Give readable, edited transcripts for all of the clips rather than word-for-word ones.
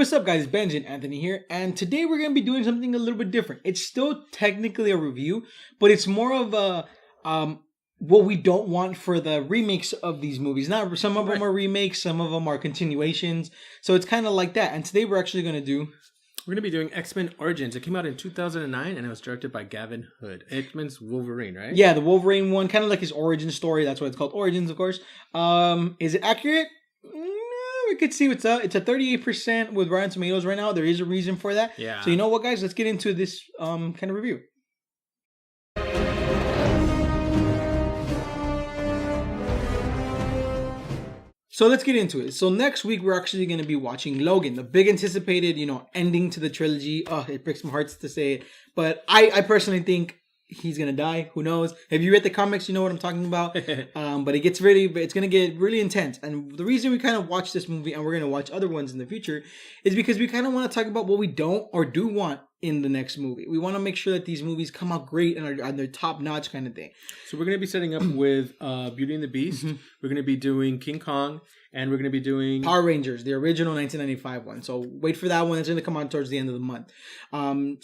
what's up guys, Benji and Anthony here, and today we're going to be doing something a little bit different. It's still technically a review, but it's more of a what we don't want for the remakes of these movies. Not some of them are remakes, some of them are continuations, so it's kind of like that. And today we're actually going to be doing X-Men Origins. It came out in 2009 and it was directed by Gavin Hood. X-Men's Wolverine, right? Yeah, the Wolverine one, kind of like his origin story. That's why it's called Origins, of course. Is it accurate? We could see what's up. It's a 38% with Rotten Tomatoes right now. There is a reason for that. Yeah. So you know what, guys? Let's get into this kind of review. So let's get into it. So next week, we're actually going to be watching Logan, the big anticipated, ending to the trilogy. Oh, it breaks my heart to say it. But I personally think he's going to die. Who knows? If you read the comics, you know what I'm talking about. But it's going to get really intense. And the reason we kind of watch this movie, and we're going to watch other ones in the future, is because we kind of want to talk about what we don't or do want in the next movie. We want to make sure that these movies come out great and are they're top notch kind of thing. So we're going to be setting up with Beauty and the Beast. We're going to be doing King Kong. And we're going to be doing Power Rangers, the original 1995 one. So wait for that one. It's going to come out towards the end of the month.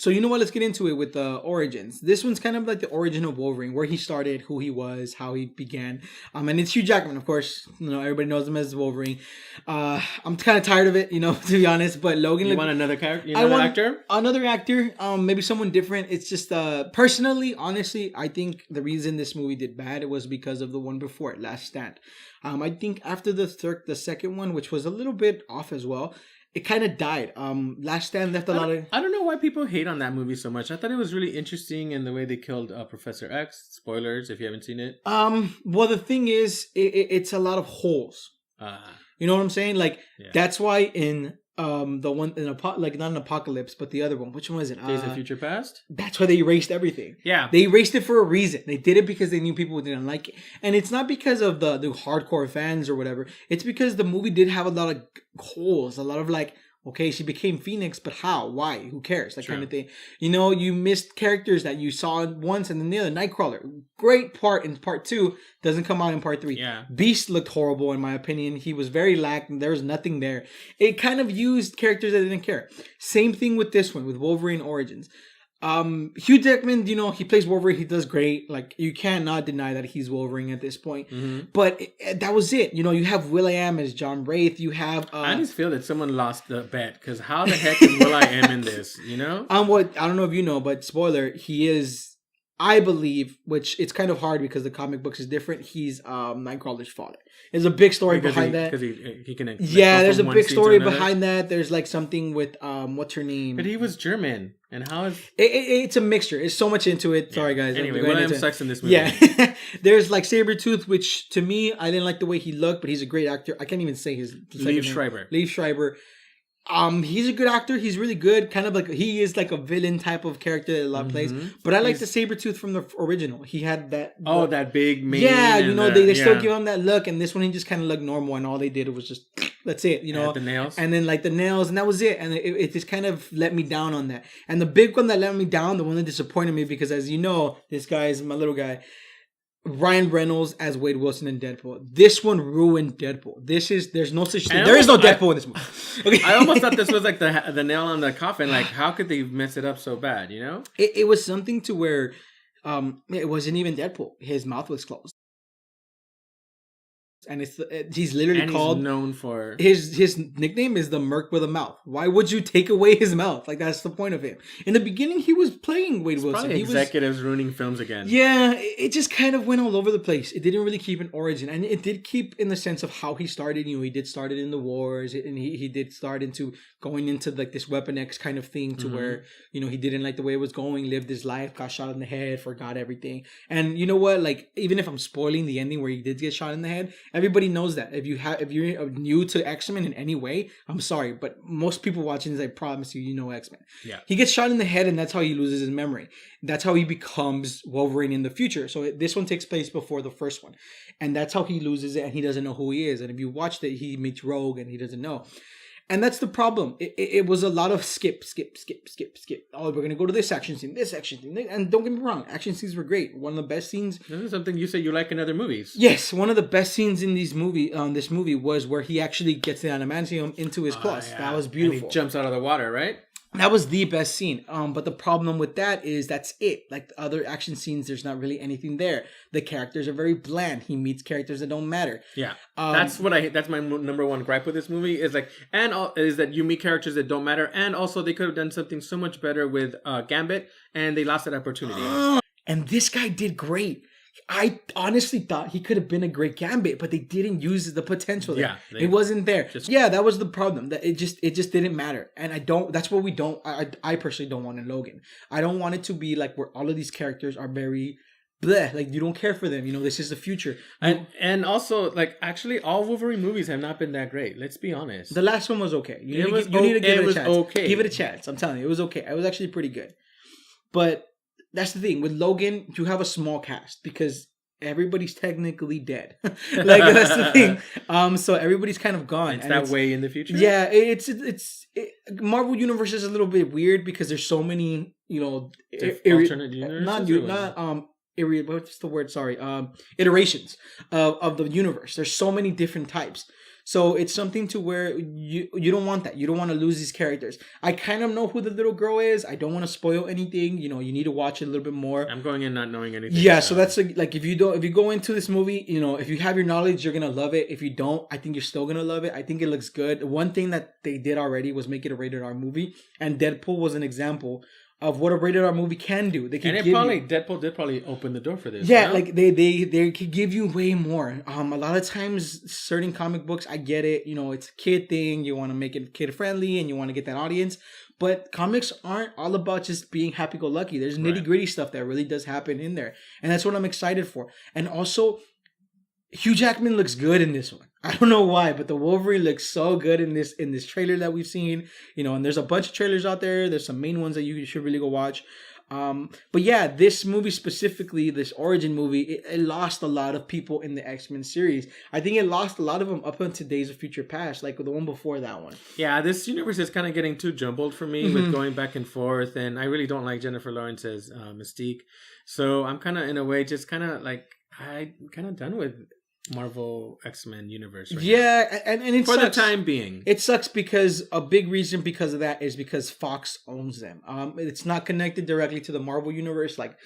So you know what? Let's get into it with the Origins. This one's kind of like the origin of Wolverine, where he started, who he was, how he began. And it's Hugh Jackman, of course. Everybody knows him as Wolverine. I'm kind of tired of it, to be honest. But Logan, you want another character? Actor? Another actor. Maybe someone different. It's just personally, honestly, I think the reason this movie did bad was because of the one before it, Last Stand. I think after the second one, which was a little bit off as well, it kind of died. Last Stand left a lot of... I don't know why people hate on that movie so much. I thought it was really interesting in the way they killed Professor X. Spoilers if you haven't seen it. Well, the thing is, it's a lot of holes. You know what I'm saying? That's why in... the one in not an Apocalypse, but the other one. Which one was it? Days of Future Past. That's why they erased everything. Yeah, they erased it for a reason. They did it because they knew people didn't like it, and it's not because of the hardcore fans or whatever. It's because the movie did have a lot of holes, a lot of okay, she became Phoenix, but how? Why? Who cares? Kind of thing. You missed characters that you saw once, and then the other, Nightcrawler. Great part in part 2, doesn't come out in part 3. Yeah. Beast looked horrible, in my opinion. He was very lacking. There was nothing there. It kind of used characters that didn't care. Same thing with this one, with Wolverine Origins. Hugh Jackman, he plays Wolverine. He does great. You cannot deny that he's Wolverine at this point. But that was it. You have Will.i.am as John Wraith. You have... I just feel that someone lost the bet, because how the heck is Will.i.am in this, I don't know if you know, but spoiler, he is... I believe, which it's kind of hard because the comic books is different. He's Nightcrawler's father. There's a big story behind that. Because he can. There's a big story behind that. There's something with what's her name? But he was German, and how is it's a mixture. It's so much into it. Sorry guys. Anyway, Will.i.am sucks in this movie. Yeah, there's Sabretooth, which to me I didn't like the way he looked, but he's a great actor. I can't even say his Liev Schreiber. Liev Schreiber. He's a good actor. He's really good. Kind of he is a villain type of character that a lot plays. But I like the Sabretooth from the original. He had that... that big mane. Yeah, they still give him that look. And this one, he just kind of looked normal. And all they did was just... That's it, the nails. And then the nails. And that was it. And it just kind of let me down on that. And the big one that let me down, the one that disappointed me, because as you know, this guy is my little guy... Ryan Reynolds as Wade Wilson in Deadpool. This one ruined Deadpool. There's no such thing. There is no Deadpool in this movie. Okay. I almost thought this was the nail on the coffin. How could they mess it up so bad? It was something to where it wasn't even Deadpool. His mouth was closed. And he's literally called... He's known for... His nickname is the Merc with a Mouth. Why would you take away his mouth? That's the point of him. In the beginning, he was playing Wade Wilson. Probably executives ruining films again. Yeah, it just kind of went all over the place. It didn't really keep an origin. And it did keep in the sense of how he started. He did start it in the wars. And he did start into going into this Weapon X kind of thing to where, he didn't like the way it was going, lived his life, got shot in the head, forgot everything. And you know what? Even if I'm spoiling the ending where he did get shot in the head, everybody knows that. If you're new to X-Men in any way, I'm sorry, but most people watching this, I promise you know X-Men. Yeah. He gets shot in the head, and that's how he loses his memory. That's how he becomes Wolverine in the future. So this one takes place before the first one, and that's how he loses it, and he doesn't know who he is. And if you watched it, he meets Rogue, and he doesn't know. And that's the problem. It was a lot of skip. Oh, we're gonna go to this action scene. And don't get me wrong, action scenes were great. One of the best scenes. This is something you say you like in other movies. Yes, one of the best scenes in this movie was where he actually gets the adamantium into his claws. Yeah. That was beautiful. And he jumps out of the water, right? That was the best scene. But the problem with that is that's it. Like the other action scenes, there's not really anything there. The characters are very bland. He meets characters that don't matter. Yeah, that's my number one gripe with this movie is is that you meet characters that don't matter, and also they could have done something so much better with Gambit, and they lost that opportunity. And this guy did great. I honestly thought he could have been a great Gambit, but they didn't use the potential there. Yeah, it wasn't there. That was the problem. That it just didn't matter. And that's what we don't. I personally don't want in Logan. I don't want it to be like where all of these characters are very bleh, like you don't care for them. This is the future. And also, like, actually, all Wolverine movies have not been that great. Let's be honest. The last one was okay. You need to give it a chance. Okay. Give it a chance. I'm telling you, it was okay. It was actually pretty good. But that's the thing with Logan. You have a small cast because everybody's technically dead. Like that's the thing. So everybody's kind of gone. It's way in the future. Yeah, Marvel Universe is a little bit weird because there's so many, alternate universes. What's the word? Sorry. Iterations of the universe. There's so many different types. So it's something to where you don't want that. You don't want to lose these characters. I kind of know who the little girl is. I don't want to spoil anything. You need to watch it a little bit more. I'm going in not knowing anything. Yeah, so that's like if you go into this movie, if you have your knowledge, you're gonna love it. If you don't, I think you're still gonna love it. I think it looks good. One thing that they did already was make it a rated R movie, and Deadpool was an example of what a rated R movie can do. They can Deadpool did probably open the door for this. Yeah, like they could give you way more. A lot of times, certain comic books, I get it. It's a kid thing. You want to make it kid friendly, and you want to get that audience. But comics aren't all about just being happy-go-lucky. There's nitty-gritty stuff that really does happen in there, and that's what I'm excited for. And also, Hugh Jackman looks good in this one. I don't know why, but the Wolverine looks so good in this trailer that we've seen. And there's a bunch of trailers out there. There's some main ones that you should really go watch. But yeah, this movie specifically, this origin movie, it lost a lot of people in the X-Men series. I think it lost a lot of them up until Days of Future Past, like the one before that one. Yeah, this universe is kind of getting too jumbled for me with going back and forth, and I really don't like Jennifer Lawrence's Mystique. So I'm kind of, in a way, just kind of like, I'm kind of done with Marvel X-Men universe right now. And it for sucks. The time being. It sucks because a big reason because of that is because Fox owns them. It's not connected directly to the Marvel universe. Like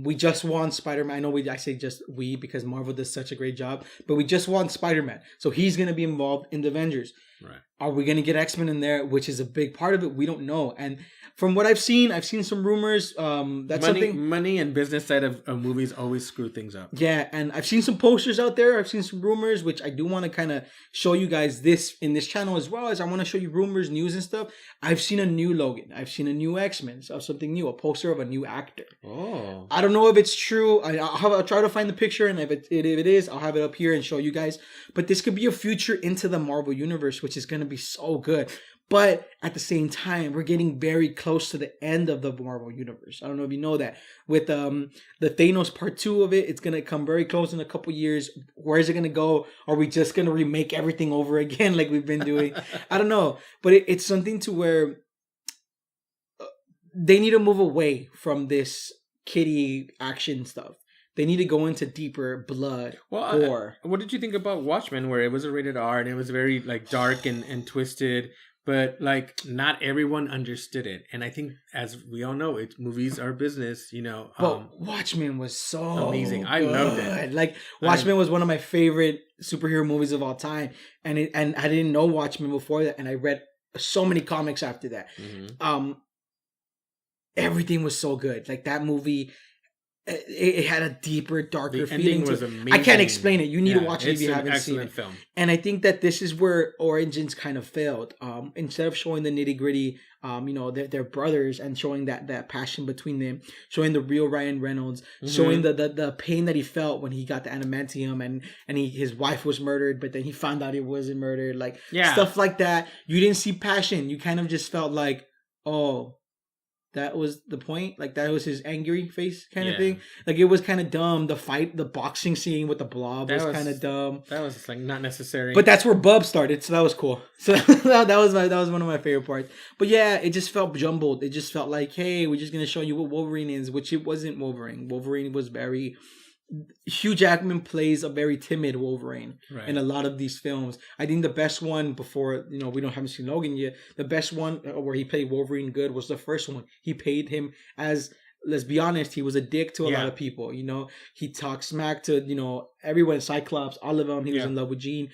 we just won Spider-Man. I know I say just we because Marvel does such a great job, but we just won Spider-Man. So he's going to be involved in the Avengers. Right. Are we going to get X-Men in there, which is a big part of it? We don't know. And from what I've seen some rumors. Money and business side of movies always screw things up. Yeah, and I've seen some posters out there. I've seen some rumors, which I do want to kind of show you guys this in this channel as well as I want to show you rumors, news, and stuff. I've seen a new Logan. I've seen a new X-Men, so something new, a poster of a new actor. Oh. I don't know if it's true. I'll try to find the picture, and if it is, I'll have it up here and show you guys. But this could be a future into the Marvel universe, which is going to be so good. But at the same time, we're getting very close to the end of the Marvel universe. I don't know if you know that. With the Thanos part 2 of it, it's going to come very close in a couple years. Where is it going to go? Are we just going to remake everything over again like we've been doing? I don't know. But it's something to where they need to move away from this kiddie action stuff. They need to go into deeper blood, gore. What did you think about Watchmen, where it was a rated R and it was very like dark and twisted? But like not everyone understood it, and I think, as we all know, movies are business. But Watchmen was so amazing. I good. loved it. Like Watchmen was one of my favorite superhero movies of all time, and I didn't know Watchmen before that, and I read so many comics after that. Mm-hmm. Everything was so good. Like that movie. It had a deeper, darker feeling to it. I can't explain it. You need to watch it if you haven't seen it. Film. And I think that this is where Origins kind of failed. Instead of showing the nitty gritty, they're brothers and showing that passion between them, showing the real Ryan Reynolds, showing the pain that he felt when he got the adamantium and his wife was murdered, but then he found out he wasn't murdered. Like stuff like that. You didn't see passion. You kind of just felt like, oh, That was the point. Like that was his angry face kind of Yeah. thing. Like it was kind of dumb. The fight, the boxing scene with the blob That was was- kind of dumb. That was like not necessary. But that's where Bub started, so that was cool. So that was one of my favorite parts. But yeah, it just felt jumbled. It just felt like, hey, we're just gonna show you what Wolverine is, which it wasn't Wolverine. Wolverine was very. Hugh Jackman plays a very timid Wolverine Right. in a lot of these films. I think the best one before, we haven't seen Logan yet. The best one where he played Wolverine good was the first one. He paid him as, let's be honest, he was a dick to a lot of people. He talked smack to, everyone, Cyclops, all of them. He was in love with Jean.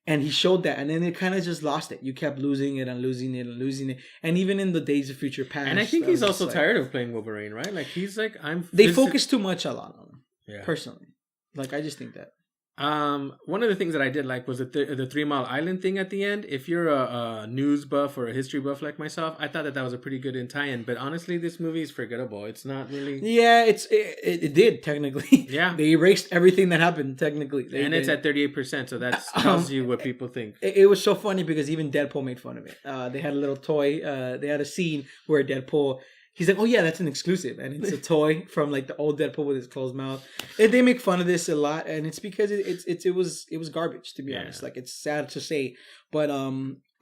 And he showed that, and then it kind of just lost it. You kept losing it and losing it and losing it, and even in the Days of Future Past. And I think he's also tired of playing Wolverine, right? Like he's like, They focus too much a lot on him. Yeah. Personally, like I just think that. One of the things that I did like was the 3 Mile Island thing at the end. If you're a news buff or a history buff like myself, I thought that was a pretty good tie-in. But honestly, this movie is forgettable. It's not really. Yeah, it did technically. Yeah, they erased everything that happened technically, it's at 38%. So that tells you what people think. It was so funny because even Deadpool made fun of it. They had a little toy. They had a scene where Deadpool. He's like, oh yeah, that's an exclusive, and it's a toy from like the old Deadpool with his closed mouth. And they make fun of this a lot, and it's because it was garbage, to be honest. Like it's sad to say, but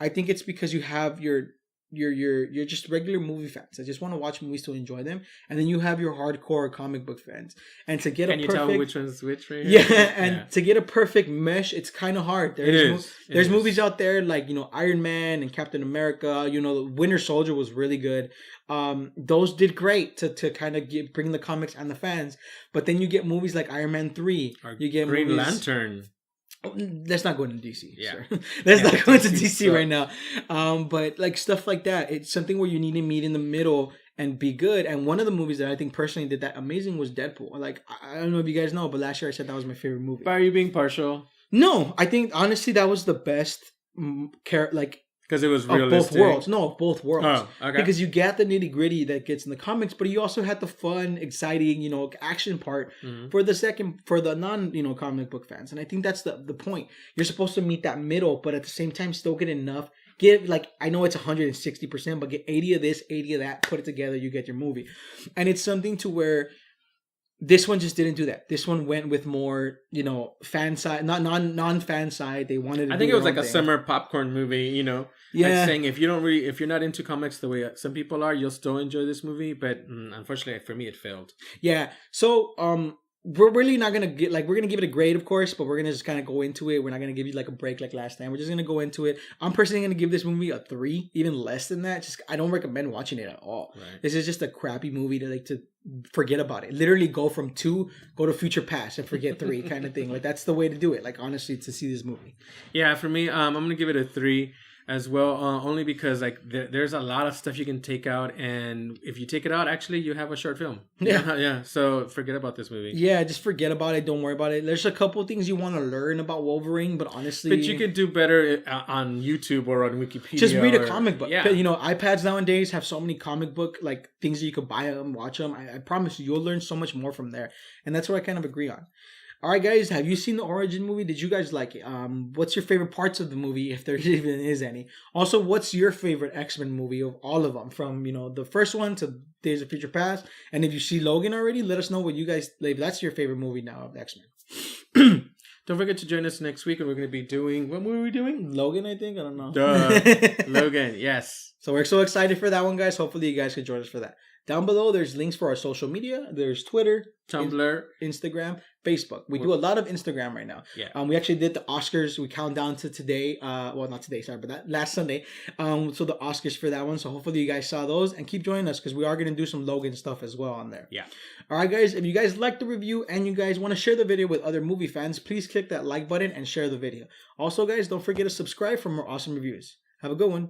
I think it's because you have you're just regular movie fans. I just want to watch movies to enjoy them, and then you have your hardcore comic book fans. And to get Can you tell which one's which right here? Yeah, and to get a perfect mesh, it's kind of hard. There's movies out there like Iron Man and Captain America. Winter Soldier was really good. Those did great to kind of bring the comics and the fans. But then you get movies like Iron Man 3. You get Green Lantern. Oh, let's not go into DC. Yeah. Let's not go into DC right now. But like stuff like that, it's something where you need to meet in the middle and be good. And one of the movies that I think personally did that amazing was Deadpool. Like I don't know if you guys know, but last year I said that was my favorite movie. But are you being partial? No, I think honestly that was the best because it was realistic. Of both worlds. No, of both worlds. Oh, okay. Because you get the nitty gritty that gets in the comics, but you also had the fun, exciting, action part for the non, comic book fans. And I think that's the point. You're supposed to meet that middle, but at the same time still get enough. I know it's 160%, but get 80 of this, 80 of that, put it together, you get your movie. And it's something to where this one just didn't do that. This one went with more, fan side, not non-fan side. They wanted to. I think it was like a summer popcorn movie, Yeah. Like saying if you're not into comics the way some people are, you'll still enjoy this movie. But unfortunately, for me, it failed. Yeah. So we're really not gonna we're gonna give it a grade, of course, but we're gonna just kind of go into it. We're not gonna give you like a break like last time. We're just gonna go into it. I'm personally gonna give this movie a 3, even less than that. Just I don't recommend watching it at all. Right. This is just a crappy movie to forget about it. Literally go from 2, go to future past and forget 3 kind of thing. Like that's the way to do it. Like honestly, to see this movie. Yeah, for me, I'm gonna give it a 3 as well, only because there's a lot of stuff you can take out, and if you take it out, actually you have a short film. Yeah. So forget about this movie. Yeah, just forget about it. Don't worry about it. There's a couple things you want to learn about Wolverine, but honestly, you could do better on YouTube or on Wikipedia. Just read a comic book. Yeah. iPads nowadays have so many comic book things that you could buy them, watch them. I promise you'll learn so much more from there, and that's what I kind of agree on. All right, guys, have you seen the Origin movie? Did you guys like it? What's your favorite parts of the movie, if there even is any? Also, what's your favorite X-Men movie of all of them, from the first one to Days of Future Past? And if you see Logan already, let us know what you guys like. That's your favorite movie now of X-Men. Don't forget to join us next week, and we're going to be doing what movie are we doing? Logan, I think. I don't know. Logan, yes. So we're so excited for that one, guys. Hopefully, you guys can join us for that. Down below, there's links for our social media. There's Twitter, Tumblr, Instagram, Facebook. We do a lot of Instagram right now. Yeah. We actually did the Oscars. We count down to today. Well, not today, sorry, but that last Sunday. So the Oscars for that one. So hopefully you guys saw those, and keep joining us because we are going to do some Logan stuff as well on there. Yeah. All right, guys. If you guys like the review and you guys want to share the video with other movie fans, please click that like button and share the video. Also, guys, don't forget to subscribe for more awesome reviews. Have a good one.